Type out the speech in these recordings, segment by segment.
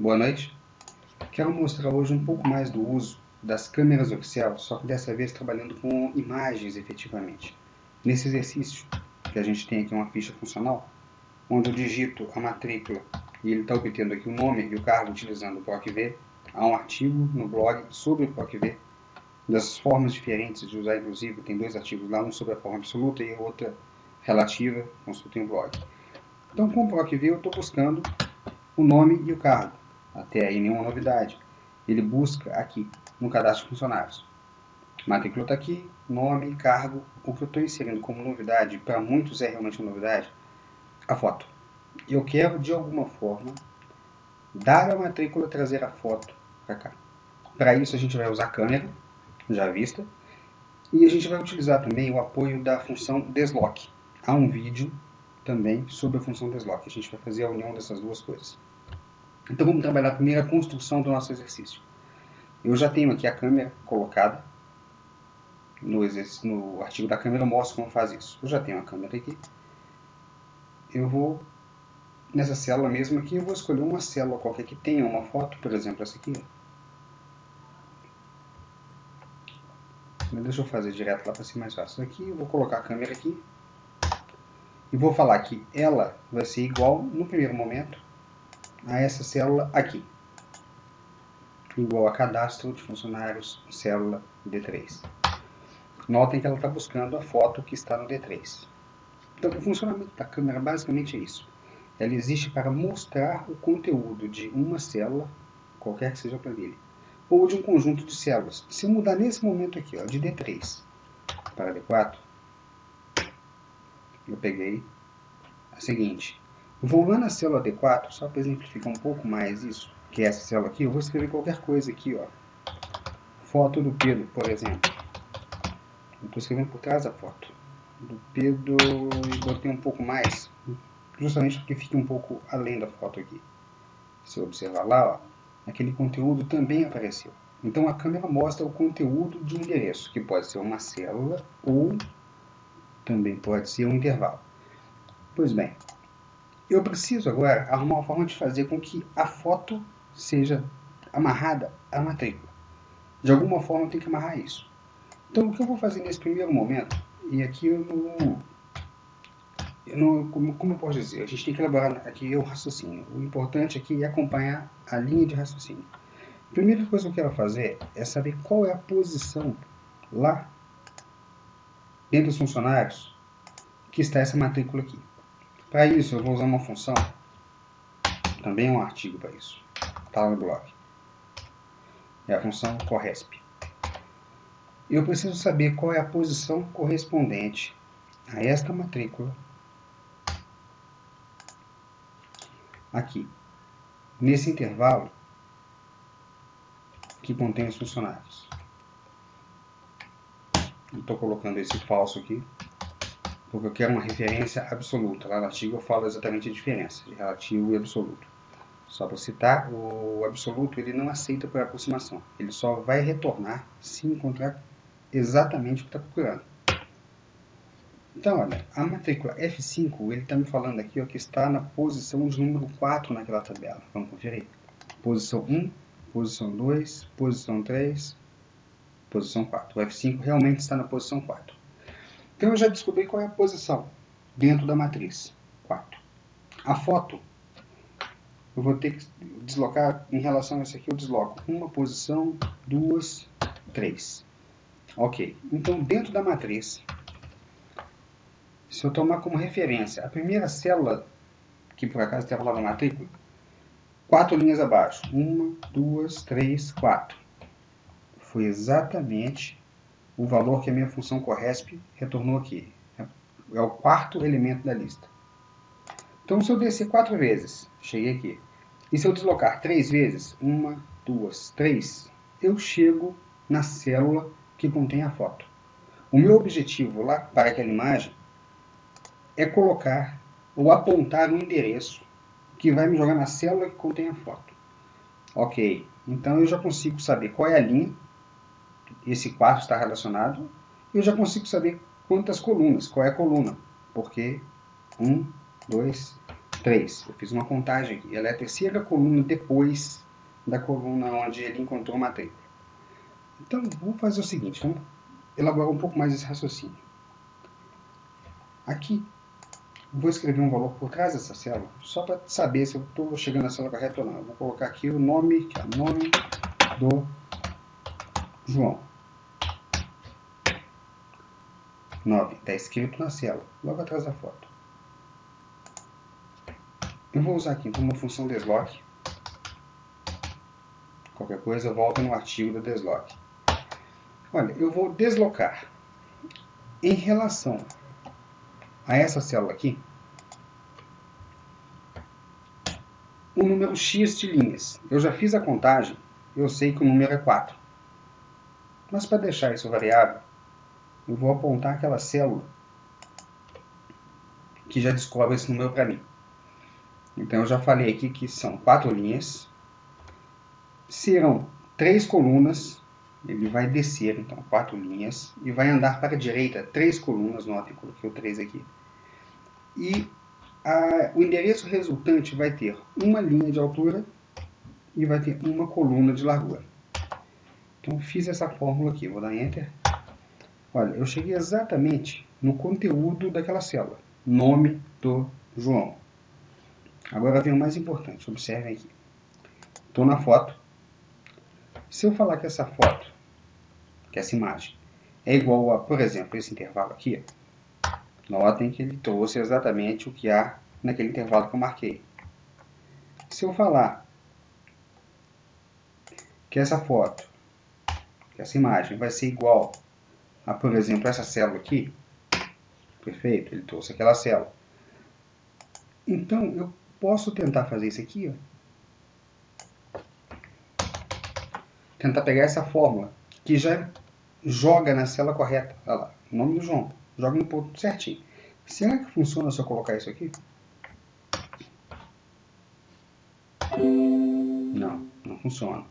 Boa noite. Quero mostrar hoje um pouco mais do uso das câmeras oficiais, só que dessa vez trabalhando com imagens efetivamente. Nesse exercício que a gente tem aqui uma ficha funcional, onde eu digito a matrícula e ele está obtendo aqui o nome e o cargo utilizando o PROC-V. Há um artigo no blog sobre o PROC-V, das formas diferentes de usar, inclusive tem 2 artigos lá, um sobre a forma absoluta e outra relativa, consultem o blog. Então com o PROC-V eu estou buscando o nome e o cargo. Até aí nenhuma novidade. Ele busca aqui no cadastro de funcionários. Matrícula está aqui, nome, cargo. O que eu estou inserindo como novidade, para muitos é realmente uma novidade, a foto. Eu quero de alguma forma dar a matrícula, trazer a foto para cá. Para isso a gente vai usar a câmera, já vista, e a gente vai utilizar também o apoio da função deslock. Há um vídeo também sobre a função deslock. A gente vai fazer a união dessas duas coisas. Então vamos trabalhar primeiro a construção do nosso exercício. Eu já tenho aqui a câmera colocada. No artigo da câmera eu mostro como faz isso. Eu já tenho a câmera aqui. Eu vou, nessa célula mesmo aqui, eu vou escolher uma célula qualquer que tenha uma foto, por exemplo essa aqui. Deixa eu fazer direto lá para ser mais fácil. Aqui eu vou colocar a câmera aqui. E vou falar que ela vai ser igual, no primeiro momento, a essa célula aqui. Igual a cadastro de funcionários, célula D3. Notem que ela está buscando a foto que está no D3. Então, o funcionamento da câmera basicamente é isso. Ela existe para mostrar o conteúdo de uma célula, qualquer que seja a planilha, ou de um conjunto de células. Se eu mudar nesse momento aqui, ó, de D3 para D4, eu peguei a seguinte. Vou lá na célula D4, só para exemplificar um pouco mais isso, que é essa célula aqui, eu vou escrever qualquer coisa aqui, ó. Foto do Pedro, por exemplo. Eu estou escrevendo por trás da foto. Do Pedro, e botei um pouco mais, justamente porque fica um pouco além da foto aqui. Se eu observar lá, ó, aquele conteúdo também apareceu. Então a câmera mostra o conteúdo de um endereço, que pode ser uma célula ou também pode ser um intervalo. Pois bem, eu preciso agora arrumar uma forma de fazer com que a foto seja amarrada à matrícula. De alguma forma eu tenho que amarrar isso. Então o que eu vou fazer nesse primeiro momento, e aqui como eu posso dizer, a gente tem que elaborar aqui o raciocínio. O importante aqui é acompanhar a linha de raciocínio. A primeira coisa que eu quero fazer é saber qual é a posição lá dentro dos funcionários que está essa matrícula aqui. Para isso eu vou usar uma função, também um artigo para isso, está lá no blog. É a função corresp. Eu preciso saber qual é a posição correspondente a esta matrícula aqui, nesse intervalo que contém os funcionários. Estou colocando esse falso aqui, porque eu quero uma referência absoluta. Lá no artigo eu falo exatamente a diferença de relativo e absoluto. Só para citar, o absoluto ele não aceita por aproximação. Ele só vai retornar se encontrar exatamente o que está procurando. Então, olha, a matrícula F5, ele está me falando aqui ó, que está na posição de número 4 naquela tabela. Vamos conferir. Posição 1, posição 2, posição 3, posição 4. O F5 realmente está na posição 4. Então eu já descobri qual é a posição dentro da matriz 4. A foto, eu vou ter que deslocar, em relação a isso aqui eu desloco uma posição, 2, 3. Ok, então dentro da matriz, se eu tomar como referência a primeira célula, que por acaso estava lá na matrícula, 4 linhas abaixo, 1, 2, 3, 4. Foi exatamente o valor que a minha função corresp retornou aqui. É o quarto elemento da lista. Então, se eu descer 4 vezes, cheguei aqui. E se eu deslocar 3 vezes, 1, 2, 3, eu chego na célula que contém a foto. O meu objetivo lá para aquela imagem é colocar ou apontar um endereço que vai me jogar na célula que contém a foto. Ok, então eu já consigo saber qual é a linha, esse 4 está relacionado, eu já consigo saber quantas colunas, qual é a coluna, porque 1, 2, 3. Eu fiz uma contagem aqui. Ela é a terceira coluna depois da coluna onde ele encontrou a matrícula. Então, vamos fazer o seguinte, vamos elaborar um pouco mais esse raciocínio. Aqui, vou escrever um valor por trás dessa célula, só para saber se eu estou chegando na célula correta ou não. Eu vou colocar aqui o nome, que é o nome do João. 9, está escrito na célula, logo atrás da foto. Eu vou usar aqui então uma função desloc. Qualquer coisa, eu volto no artigo do desloc. Olha, eu vou deslocar em relação a essa célula aqui o número x de linhas. Eu já fiz a contagem, eu sei que o número é 4. Mas para deixar isso variável, eu vou apontar aquela célula que já descobre esse número para mim. Então eu já falei aqui que são 4 linhas, serão 3 colunas, ele vai descer então 4 linhas e vai andar para a direita 3 colunas, notem, coloquei o 3 aqui. E o endereço resultante vai ter uma linha de altura e vai ter uma coluna de largura. Então fiz essa fórmula aqui, vou dar Enter. Olha, eu cheguei exatamente no conteúdo daquela célula, nome do João. Agora vem o mais importante, observem aqui. Estou na foto. Se eu falar que essa foto, que essa imagem, é igual a, por exemplo, esse intervalo aqui, notem que ele trouxe exatamente o que há naquele intervalo que eu marquei. Se eu falar que essa foto, que essa imagem vai ser igual a, por exemplo, essa célula aqui, perfeito, ele trouxe aquela célula. Então, eu posso tentar fazer isso aqui, ó. Tentar pegar essa fórmula, que já joga na célula correta. Olha lá, o nome do João. Joga no ponto certinho. Será que funciona se eu colocar isso aqui? Não, não funciona.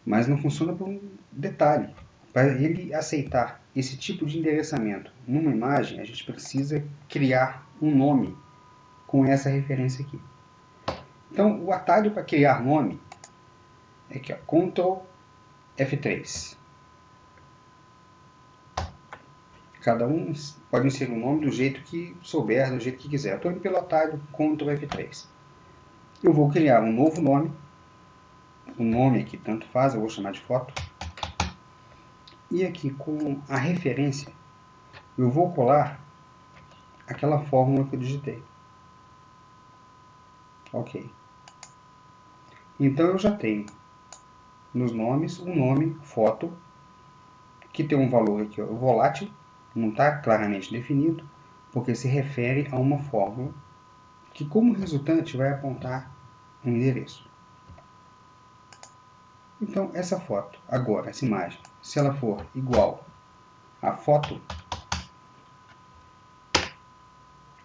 Mas não funciona por um detalhe. Para ele aceitar esse tipo de endereçamento numa imagem, a gente precisa criar um nome com essa referência aqui. Então, o atalho para criar nome é aqui, ó, Ctrl F3. Cada um pode inserir o nome do jeito que souber, do jeito que quiser. Eu estou indo pelo atalho Ctrl F3. Eu vou criar um novo nome. O nome aqui tanto faz, eu vou chamar de foto. E aqui com a referência, eu vou colar aquela fórmula que eu digitei. Ok. Então eu já tenho nos nomes um nome, foto, que tem um valor aqui, ó, volátil, não está claramente definido, porque se refere a uma fórmula que como resultante vai apontar um endereço. Então essa foto, agora essa imagem, se ela for igual à foto,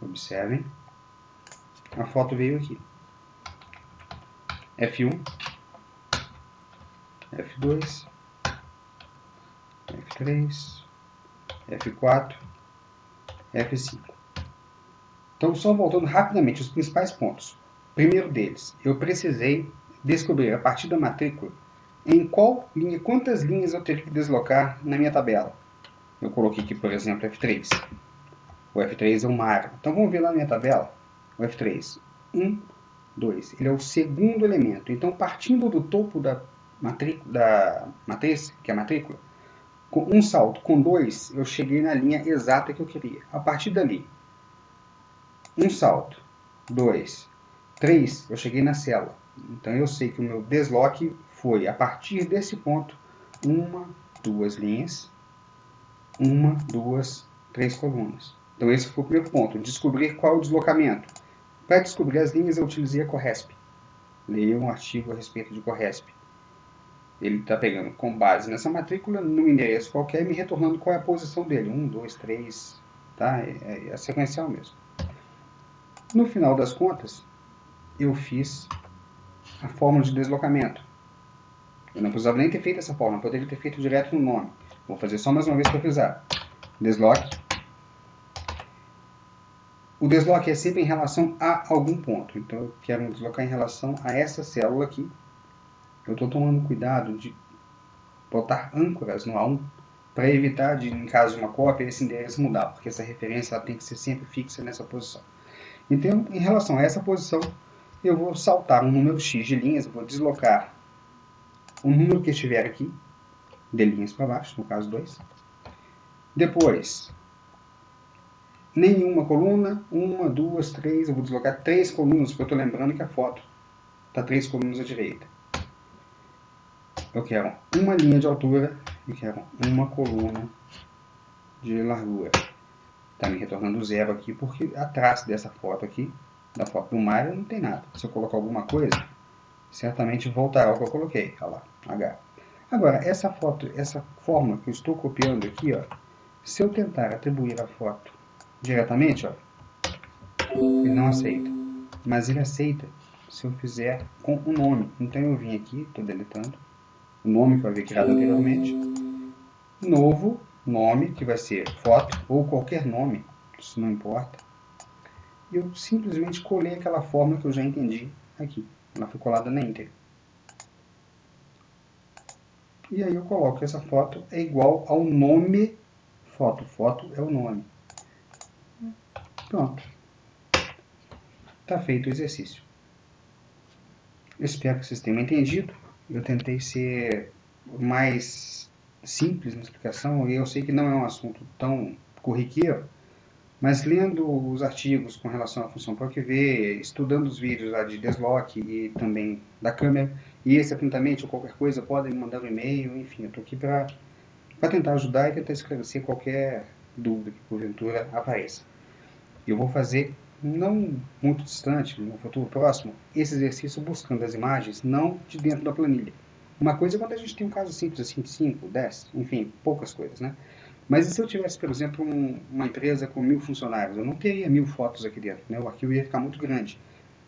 observem, a foto veio aqui. F1, F2, F3, F4, F5. Então, só voltando rapidamente os principais pontos. Primeiro deles, eu precisei descobrir a partir da matrícula em qual linha, quantas linhas eu teria que deslocar na minha tabela. Eu coloquei aqui, por exemplo, F3. O F3 é uma área. Então, vamos ver lá na minha tabela. O F3. 1, 2. Ele é o segundo elemento. Então, partindo do topo da matriz, que é a matrícula, com um salto, com 2, eu cheguei na linha exata que eu queria. A partir dali, um salto, 2, 3, eu cheguei na célula. Então, eu sei que o meu desloque foi, a partir desse ponto, 1, 2 linhas, 1, 2, 3 colunas. Então, esse foi o primeiro ponto, descobrir qual é o deslocamento. Para descobrir as linhas, eu utilizei a Corresp. Leia um artigo a respeito de Corresp. Ele está pegando com base nessa matrícula, num endereço qualquer, e me retornando qual é a posição dele. 1, 2, 3, tá? É sequencial mesmo. No final das contas, eu fiz a fórmula de deslocamento. Eu não precisava nem ter feito essa fórmula, eu poderia ter feito direto no nome. Vou fazer só mais uma vez para frisar. Desloque. o desloque é sempre em relação a algum ponto. Então eu quero deslocar em relação a essa célula aqui. Eu estou tomando cuidado de botar âncoras no A1 para evitar, em caso de uma cópia, esse endereço mudar, porque essa referência ela tem que ser sempre fixa nessa posição. Então, em relação a essa posição, eu vou saltar um número X de linhas, eu vou deslocar o número que estiver aqui, de linhas para baixo, no caso 2. Depois, nenhuma coluna, 1, 2, 3, eu vou deslocar 3 colunas, porque eu estou lembrando que a foto está 3 colunas à direita. Eu quero uma linha de altura e quero uma coluna de largura. Está me retornando 0 aqui, porque atrás dessa foto aqui, da foto do Mário, não tem nada. Se eu colocar alguma coisa, certamente voltará ao que eu coloquei. Olha lá, H. Agora, essa foto, essa forma que eu estou copiando aqui, ó, se eu tentar atribuir a foto diretamente, ó, ele não aceita. Mas ele aceita se eu fizer com o nome. Então eu vim aqui, estou deletando o nome que eu havia criado anteriormente. Novo nome, que vai ser foto, ou qualquer nome, isso não importa. E eu simplesmente colei aquela forma que eu já entendi aqui. Ela foi colada na íntegra. E aí eu coloco que essa foto é igual ao nome foto. Foto é o nome. Pronto. Está feito o exercício. Eu espero que vocês tenham entendido. Eu tentei ser mais simples na explicação, e eu sei que não é um assunto tão corriqueiro, mas lendo os artigos com relação à função PROC-V, estudando os vídeos lá de desloque e também da câmera, e esse atentamente ou qualquer coisa, podem me mandar um e-mail, enfim, eu estou aqui para tentar ajudar e tentar esclarecer qualquer dúvida que porventura apareça. Eu vou fazer, não muito distante, no futuro próximo, esse exercício buscando as imagens, não de dentro da planilha. Uma coisa é quando a gente tem um caso simples, assim, de 5, 10, enfim, poucas coisas, né? Mas e se eu tivesse, por exemplo, uma empresa com 1000 funcionários? Eu não teria 1000 fotos aqui dentro, né? O arquivo ia ficar muito grande.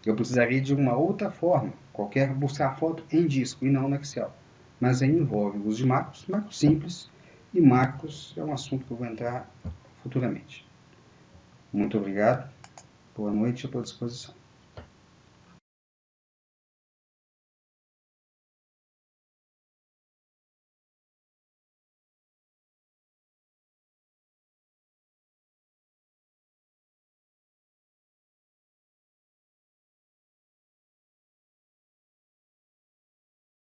Eu precisaria de uma outra forma, qualquer buscar a foto em disco e não no Excel. Mas aí envolve o uso de macros, macros simples, e macros é um assunto que eu vou entrar futuramente. Muito obrigado, boa noite, estou à disposição.